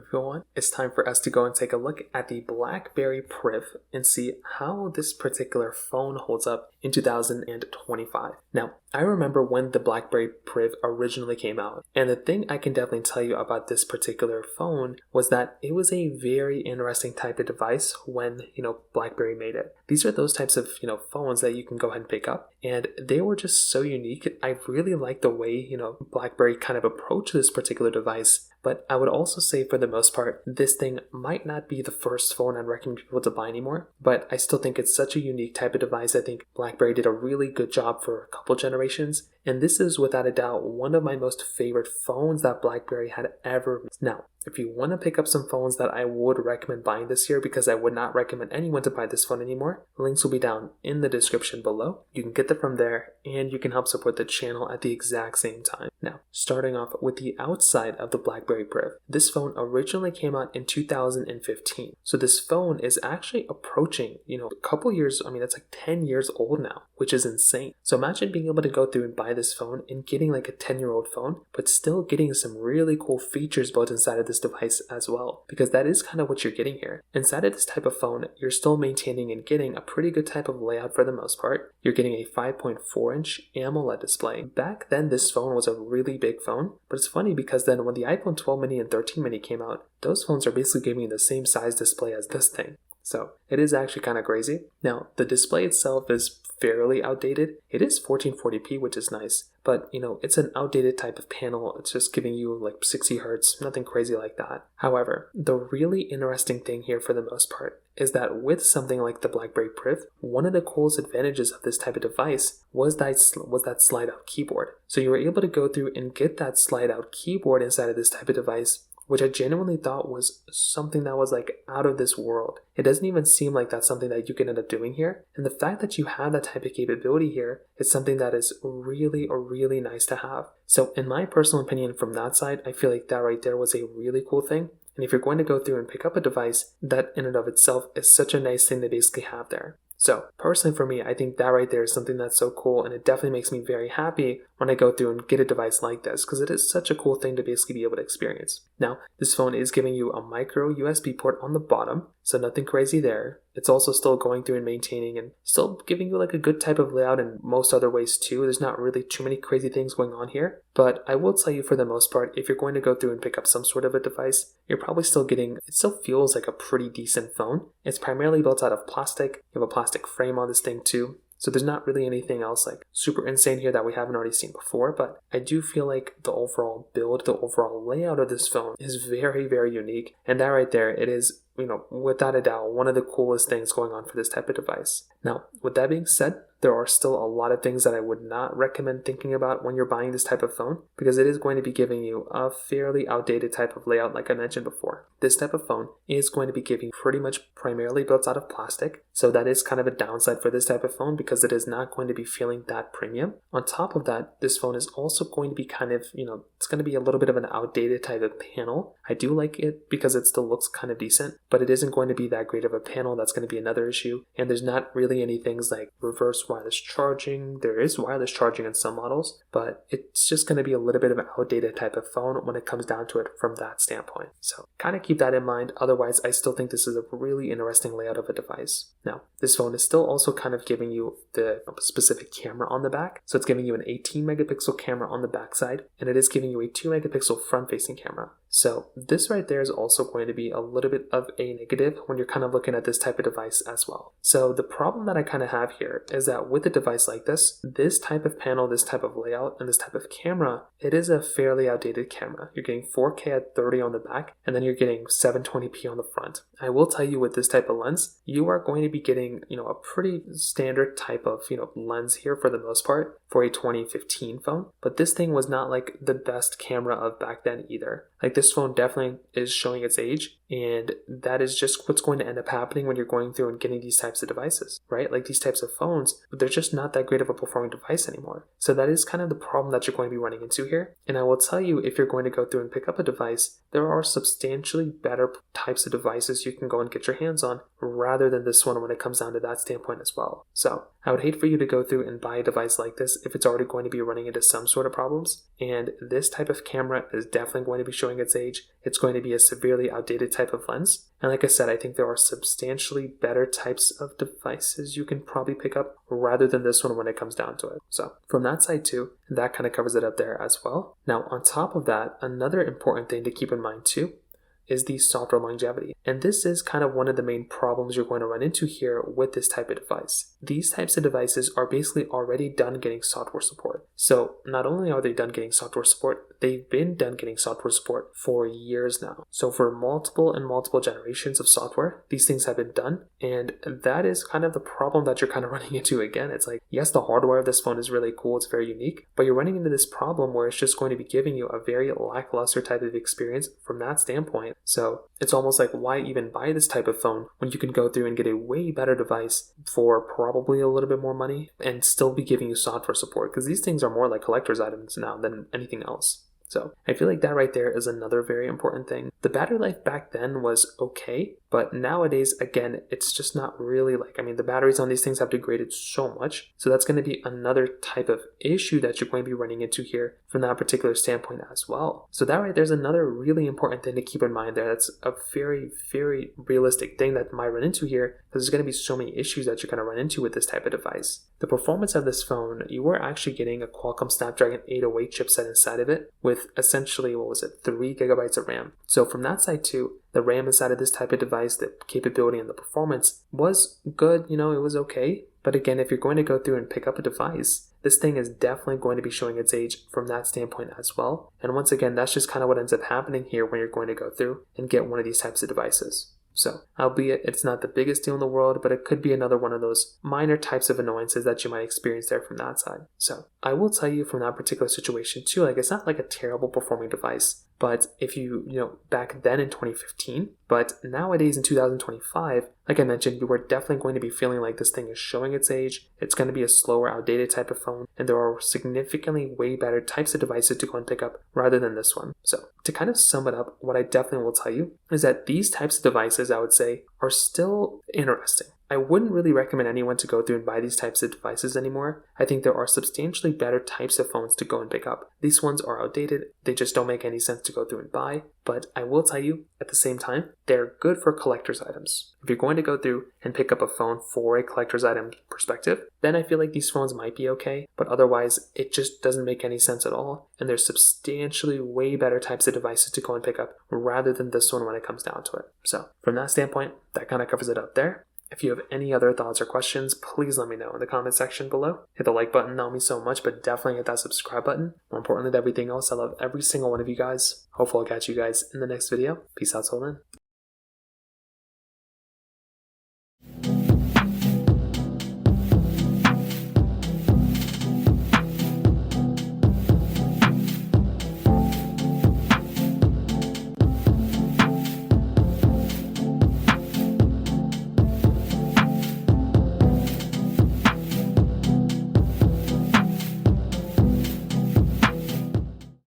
everyone, it's time for us to go and take a look at the Blackberry Priv and see how this particular phone holds up in 2025. Now, I remember when the Blackberry Priv originally came out, and the thing I can definitely tell you about this particular phone was that it was a very interesting type of device when, Blackberry made it. These are those types of, phones that you can go ahead and pick up, and they were just so unique. I really like the way, Blackberry kind of approached this particular device. But I would also say for the most part, this thing might not be the first phone I'd recommend people to buy anymore, but I still think it's such a unique type of device. I think BlackBerry did a really good job for a couple generations, and this is without a doubt one of my most favorite phones that BlackBerry had ever made. Now, if you want to pick up some phones that I would recommend buying this year, because I would not recommend anyone to buy this phone anymore, links will be down in the description below. You can get them from there, and you can help support the channel at the exact same time. Now, starting off with the outside of the Blackberry Priv. This phone originally came out in 2015. So this phone is actually approaching, a couple years, it's like 10 years old now, which is insane. So imagine being able to go through and buy this phone and getting like a 10-year-old phone, but still getting some really cool features built inside of this device as well, because that is kind of what you're getting here. Inside of this type of phone, you're still maintaining and getting a pretty good type of layout for the most part. You're getting a 5.4-inch AMOLED display. Back then, this phone was a really big phone, but it's funny because then when the iPhone 12 mini and 13 mini came out, those phones are basically giving you the same size display as this thing. So it is actually kind of crazy. Now, the display itself is fairly outdated. It is 1440p, which is nice, but it's an outdated type of panel. It's just giving you like 60 hertz, nothing crazy like that. However, the really interesting thing here for the most part is that with something like the Blackberry Priv, one of the coolest advantages of this type of device was that slide out keyboard. So you were able to go through and get that slide out keyboard inside of this type of device, which I genuinely thought was something that was like out of this world. It doesn't even seem like that's something that you can end up doing here. And the fact that you have that type of capability here is something that is really, really nice to have. So in my personal opinion from that side, I feel like that right there was a really cool thing. And if you're going to go through and pick up a device, that in and of itself is such a nice thing to basically have there. So personally for me, I think that right there is something that's so cool, and it definitely makes me very happy when I go through and get a device like this, because it is such a cool thing to basically be able to experience. Now, this phone is giving you a micro USB port on the bottom, so nothing crazy there. It's also still going through and maintaining and still giving you like a good type of layout in most other ways too. There's not really too many crazy things going on here, but I will tell you for the most part, if you're going to go through and pick up some sort of a device, you're probably still getting, it still feels like a pretty decent phone. It's primarily built out of plastic. You have a plastic frame on this thing too. So there's not really anything else like super insane here that we haven't already seen before, but I do feel like the overall build, the overall layout of this phone is very, very unique. And that right there, it is, without a doubt, one of the coolest things going on for this type of device. Now, with that being said, there are still a lot of things that I would not recommend thinking about when you're buying this type of phone, because it is going to be giving you a fairly outdated type of layout like I mentioned before. This type of phone is going to be giving pretty much primarily built out of plastic, so that is kind of a downside for this type of phone because it is not going to be feeling that premium. On top of that, this phone is also going to be kind of, it's going to be a little bit of an outdated type of panel. I do like it because it still looks kind of decent, but it isn't going to be that great of a panel. That's going to be another issue. And there's not really any things like reverse wireless charging. There is wireless charging in some models, but it's just going to be a little bit of an outdated type of phone when it comes down to it from that standpoint. So kind of keep that in mind. Otherwise, I still think this is a really interesting layout of a device. Now, this phone is still also kind of giving you the specific camera on the back. So it's giving you an 18 megapixel camera on the back side, and it is giving you a 2 megapixel front facing camera. So this right there is also going to be a little bit of a negative when you're kind of looking at this type of device as well. So the problem that I kind of have here is that with a device like this type of panel, this type of layout, and this type of camera, it is a fairly outdated camera. You're getting 4K at 30 on the back, and then you're getting 720p on the front. I will tell you with this type of lens, you are going to be getting, a pretty standard type of, lens here for the most part for a 2015 phone. But this thing was not like the best camera of back then either. Like this phone definitely is showing its age, and that is just what's going to end up happening when you're going through and getting these types of devices, right? Like these types of phones, they're just not that great of a performing device anymore. So that is kind of the problem that you're going to be running into here. And I will tell you, if you're going to go through and pick up a device, there are substantially better types of devices you can go and get your hands on rather than this one when it comes down to that standpoint as well. So I would hate for you to go through and buy a device like this if it's already going to be running into some sort of problems. And this type of camera is definitely going to be showing its age. It's going to be a severely outdated type of lens. And like I said, I think there are substantially better types of devices you can probably pick up rather than this one when it comes down to it. So from that side too, that kind of covers it up there as well. Now on top of that, another important thing to keep in mind too is the software longevity. And this is kind of one of the main problems you're going to run into here with this type of device. These types of devices are basically already done getting software support. So not only are they done getting software support, they've been done getting software support for years now. So for multiple generations of software, these things have been done. And that is kind of the problem that you're kind of running into again. It's like, yes, the hardware of this phone is really cool. It's very unique, but you're running into this problem where it's just going to be giving you a very lackluster type of experience from that standpoint. So it's almost like, why even buy this type of phone when you can go through and get a way better device for probably a little bit more money and still be giving you software support? Because these things are more like collector's items now than anything else. So I feel like that right there is another very important thing. The battery life back then was okay, but nowadays, again, it's just not really the batteries on these things have degraded so much. So that's going to be another type of issue that you're going to be running into here from that particular standpoint as well. So that right there's another really important thing to keep in mind there. That's a very, very realistic thing that might run into here, because there's going to be so many issues that you're going to run into with this type of device. The performance of this phone, you were actually getting a Qualcomm Snapdragon 808 chipset inside of it with essentially, 3 gigabytes of RAM. So from that side too, the RAM inside of this type of device, the capability and the performance was good, it was okay. But again, if you're going to go through and pick up a device, this thing is definitely going to be showing its age from that standpoint as well. And once again, that's just kind of what ends up happening here when you're going to go through and get one of these types of devices. So, albeit it's not the biggest deal in the world, but it could be another one of those minor types of annoyances that you might experience there from that side. So, I will tell you from that particular situation too, it's not like a terrible performing device, but if you back then in 2015, but nowadays in 2025, like I mentioned, you are definitely going to be feeling like this thing is showing its age. It's going to be a slower, outdated type of phone, and there are significantly way better types of devices to go and pick up rather than this one. So to kind of sum it up, what I definitely will tell you is that these types of devices, I would say, are still interesting. I wouldn't really recommend anyone to go through and buy these types of devices anymore. I think there are substantially better types of phones to go and pick up. These ones are outdated. They just don't make any sense to go through and buy. But I will tell you, at the same time, they're good for collector's items. If you're going to go through and pick up a phone for a collector's item perspective, then I feel like these phones might be okay. But otherwise, it just doesn't make any sense at all. And there's substantially way better types of devices to go and pick up rather than this one when it comes down to it. So from that standpoint, that kind of covers it up there. If you have any other thoughts or questions, please let me know in the comment section below. Hit the like button, not me so much, but definitely hit that subscribe button. More importantly than everything else, I love every single one of you guys. Hopefully I'll catch you guys in the next video. Peace out till then.